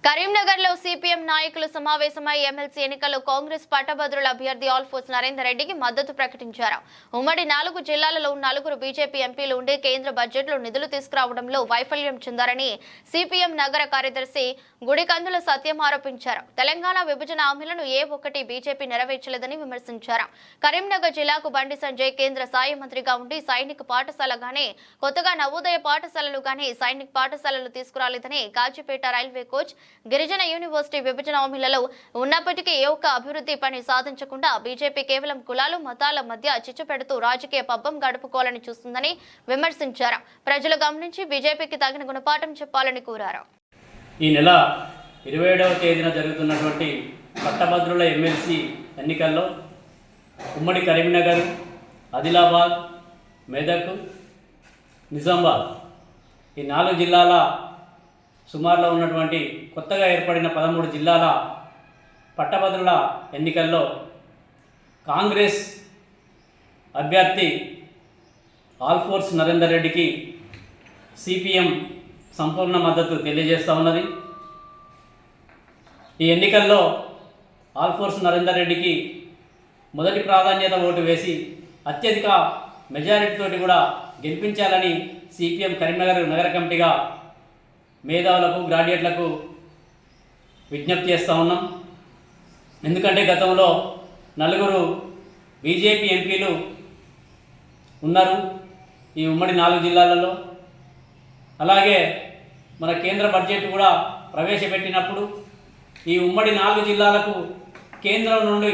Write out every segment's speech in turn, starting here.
కరీంనగర్ లో సిపిఎం నాయకులు సమావేశమై ఎమ్మెల్సీ ఎన్నికల్లో కాంగ్రెస్ పట్టభద్రుల అభ్యర్థి ఆల్ఫోర్స్ నరేందర్ రెడ్డికి మద్దతు ప్రకటించారు. ఉమ్మడి 4 జిల్లాలలో 4 బీజేపీ ఎంపీలు ఉండి కేంద్ర బడ్జెట్లో నిధులు తీసుకురావడంలో వైఫల్యం చెందారని సిపిఎం నగర కార్యదర్శి గుడికందుల సత్యం ఆరోపించారు. తెలంగాణ విభజన హామీలను ఏ ఒక్కటి బీజేపీ నెరవేర్చలేదని విమర్శించారు. కరీంనగర్ జిల్లాకు బండి సంజయ్ కేంద్ర సాయ మంత్రిగా ఉండి సైనిక పాఠశాల గానీ కొత్తగా నవోదయ పాఠశాలలు గానీ సైనిక పాఠశాలలు తీసుకురాలేదని కాజీపేట రైల్వే కోచ్ గిరిజన యూనివర్సిటీ విభజన హామీలలో ఉన్నప్పటికీ ఏ ఒక్క అభివృద్ధి పని సాధించకుండా బీజేపీ కేవలం కులాలు మతాల మధ్య చిచ్చు పెడుతూ రాజకీయ పబ్బం గడుపుకోవాలని చూస్తుందని విమర్శించారు. ప్రజలు గమనించి బీజేపీకి తగిన గుణపాఠం చెప్పాలని కోరారు. ఈ నెల 27వ తేదీన జరుగుతున్నటువంటి పట్టభద్రుల ఎమ్మెల్సీ ఎన్నికల్లో ఉమ్మడి కరీంనగర్, ఆదిలాబాద్, మెదక్, నిజామాబాద్ ఈ 4 జిల్లాల సుమారులో ఉన్నటువంటి కొత్తగా ఏర్పడిన 13 జిల్లాల పట్టభద్రుల ఎన్నికల్లో కాంగ్రెస్ అభ్యర్థి ఆల్ఫోర్స్ నరేందర్ రెడ్డికి సిపిఎం సంపూర్ణ మద్దతు తెలియజేస్తూ ఉన్నది. ఈ ఎన్నికల్లో ఆల్ఫోర్స్ నరేందర్ రెడ్డికి మొదటి ప్రాధాన్యత ఓటు వేసి అత్యధిక మెజారిటీతోటి కూడా గెలిపించాలని సిపిఎం కరీంనగర్ నగర కమిటీగా మేధావులకు, గ్రాడ్యుయేట్లకు విజ్ఞప్తి చేస్తూ ఉన్నాం. ఎందుకంటే గతంలో 4 బీజేపీ ఎంపీలు ఉన్నారు ఈ ఉమ్మడి 4 జిల్లాలలో. అలాగే మన కేంద్ర బడ్జెట్ కూడా ప్రవేశపెట్టినప్పుడు ఈ ఉమ్మడి 4 జిల్లాలకు కేంద్రం నుండి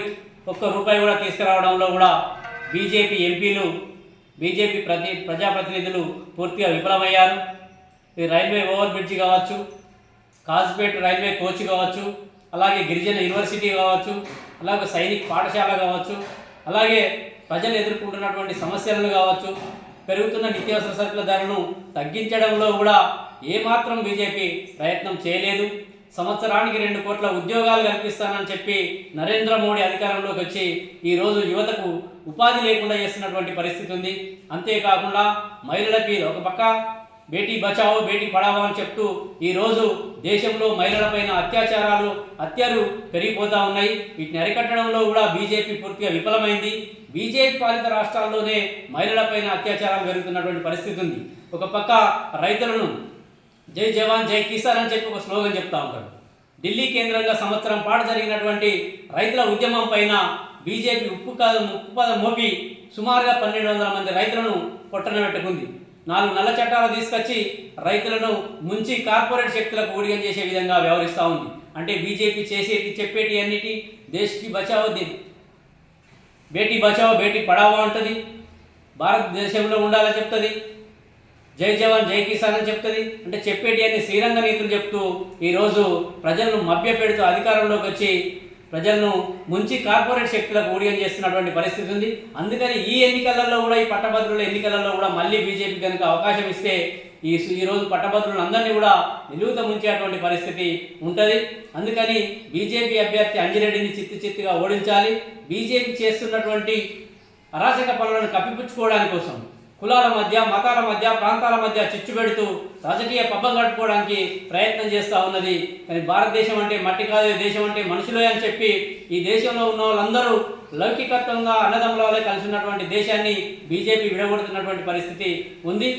₹1 కూడా తీసుకురావడంలో కూడా బీజేపీ ఎంపీలు, బీజేపీ ప్రజాప్రతినిధులు పూర్తిగా విఫలమయ్యారు. ఈ రైల్వే ఓవర్ బ్రిడ్జ్ కావచ్చు, కాజ్పేట్ రైల్వే కోచ్ కావచ్చు, అలాగే గిరిజన యూనివర్సిటీ కావచ్చు, అలాగే సైనిక పాఠశాల కావచ్చు, అలాగే ప్రజలు ఎదుర్కొంటున్నటువంటి సమస్యలను కావచ్చు, పెరుగుతున్న నిత్యావసర సరుకుల ధరను తగ్గించడంలో కూడా ఏమాత్రం బీజేపీ ప్రయత్నం చేయలేదు. సంవత్సరానికి 2 కోట్ల ఉద్యోగాలు కల్పిస్తానని చెప్పి నరేంద్ర మోడీ అధికారంలోకి వచ్చి ఈరోజు యువతకు ఉపాధి లేకుండా చేస్తున్నటువంటి పరిస్థితి ఉంది. అంతేకాకుండా మహిళలకి ఒక పక్క బేటీ బచావో బేటీ పడావో అని చెప్తూ ఈరోజు దేశంలో మహిళలపైన హత్యలు పెరిగిపోతూ ఉన్నాయి. వీటిని అరికట్టడంలో కూడా బీజేపీ పూర్తిగా విఫలమైంది. బీజేపీ పాలిత రాష్ట్రాల్లోనే మహిళలపైన అత్యాచారాలు పెరుగుతున్నటువంటి పరిస్థితి ఉంది. ఒక పక్క రైతులను జై జవాన్ జై కిసాన్ అని చెప్పి ఒక స్లోగన్ చెప్తా ఉంటాడు. ఢిల్లీ కేంద్రంగా సంవత్సరం పాటు జరిగినటువంటి రైతుల ఉద్యమం పైన బీజేపీ ఉప్పుపద మోపి సుమారుగా 1200 మంది రైతులను పొట్టన పెట్టుకుంది. 4 నల్ల చట్టాలు తీసుకొచ్చి రైతులను ముంచి కార్పొరేట్ శక్తులకు ఊడిగం చేసే విధంగా వ్యవహరిస్తూ ఉంది. అంటే బీజేపీ చెప్పేటి అన్నిటి దేశ్కి బచావో బేటీ బచావో బేటీ పడావో అంటుంది, భారతదేశంలో ఉండాలని చెప్తుంది, జై జవాన్ జై కిసాన్ అని చెప్తుంది. అంటే చెప్పేటి అన్ని శ్రీరంగ నీతులు చెప్తూ ఈరోజు ప్రజలను మభ్యపెడుతూ అధికారంలోకి వచ్చి ప్రజలను ముంచి కార్పొరేట్ శక్తులకు ఊడిగం చేస్తున్నటువంటి పరిస్థితి ఉంది. అందుకని ఈ ఎన్నికలలో కూడా, ఈ పట్టభద్రుల ఎన్నికలలో కూడా మళ్ళీ బీజేపీ కనుక అవకాశం ఇస్తే ఈరోజు పట్టభద్రులను అందరినీ కూడా నిలువుత ముంచేటువంటి పరిస్థితి ఉంటుంది. అందుకని బీజేపీ అభ్యర్థి అంజిరెడ్డిని చిత్తుగా ఓడించాలి. బీజేపీ చేస్తున్నటువంటి అరాచక పనులను కప్పిపుచ్చుకోవడానికి కోసం కులాల మధ్య, మతాల మధ్య, ప్రాంతాల మధ్య చిచ్చు పెడుతూ రాజకీయ పబ్బం గడుపుకోవడానికి ప్రయత్నం చేస్తూ ఉన్నది. కానీ భారతదేశం అంటే మట్టి కాదు, దేశం అంటే మనుషులే అని చెప్పి ఈ దేశంలో ఉన్న వాళ్ళందరూ లౌకికత్వంగా అన్నదమ్ములే కలిసి ఉన్నటువంటి దేశాన్ని బీజేపీ విడగొడుతున్నటువంటి పరిస్థితి ఉంది.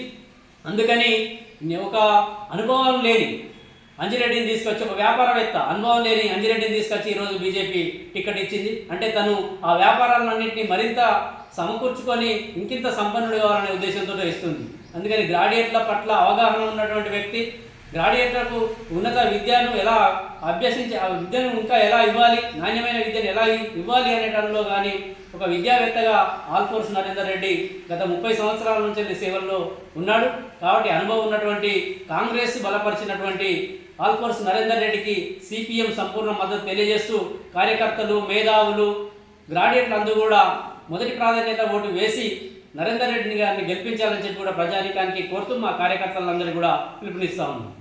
అందుకని ఒక అనుభవం లేని అంజిరెడ్డిని తీసుకొచ్చి, ఒక వ్యాపారవేత్త అనుభవం లేని అంజిరెడ్డిని తీసుకొచ్చి ఈరోజు బీజేపీ టికెట్ ఇచ్చింది. అంటే తను ఆ వ్యాపారాలన్నింటినీ మరింత సమకూర్చుకొని ఇంకింత సంపన్నుడు కావాలనే ఉద్దేశంతో ఇస్తుంది. అందుకని గ్రాడ్యుయేట్ల పట్ల అవగాహన ఉన్నటువంటి వ్యక్తి, గ్రాడ్యుయేట్లకు ఉన్నత విద్యను ఎలా అభ్యసించి ఆ విద్యను ఇంకా ఎలా ఇవ్వాలి, నాణ్యమైన విద్యను ఎలా ఇవ్వాలి అనేటంలో కానీ ఒక విద్యావేత్తగా ఆల్ఫోర్స్ నరేందర్ రెడ్డి గత 30 సంవత్సరాల నుంచి సేవల్లో ఉన్నాడు. కాబట్టి అనుభవం ఉన్నటువంటి కాంగ్రెస్ బలపరిచినటువంటి ఆల్ఫోర్స్ నరేందర్ రెడ్డికి సిపిఎం సంపూర్ణ మద్దతు తెలియజేస్తూ కార్యకర్తలు, మేధావులు, గ్రాడ్యుయేట్లు అందరూ కూడా మొదటి ప్రాధాన్యత ఓటు వేసి నరేందర్ రెడ్డి గారిని గెలిపించాలని చెప్పి కూడా ప్రజానీకానికి కోరుతూ మా కార్యకర్తలందరూ కూడా పిలుపునిస్తా ఉన్నాం.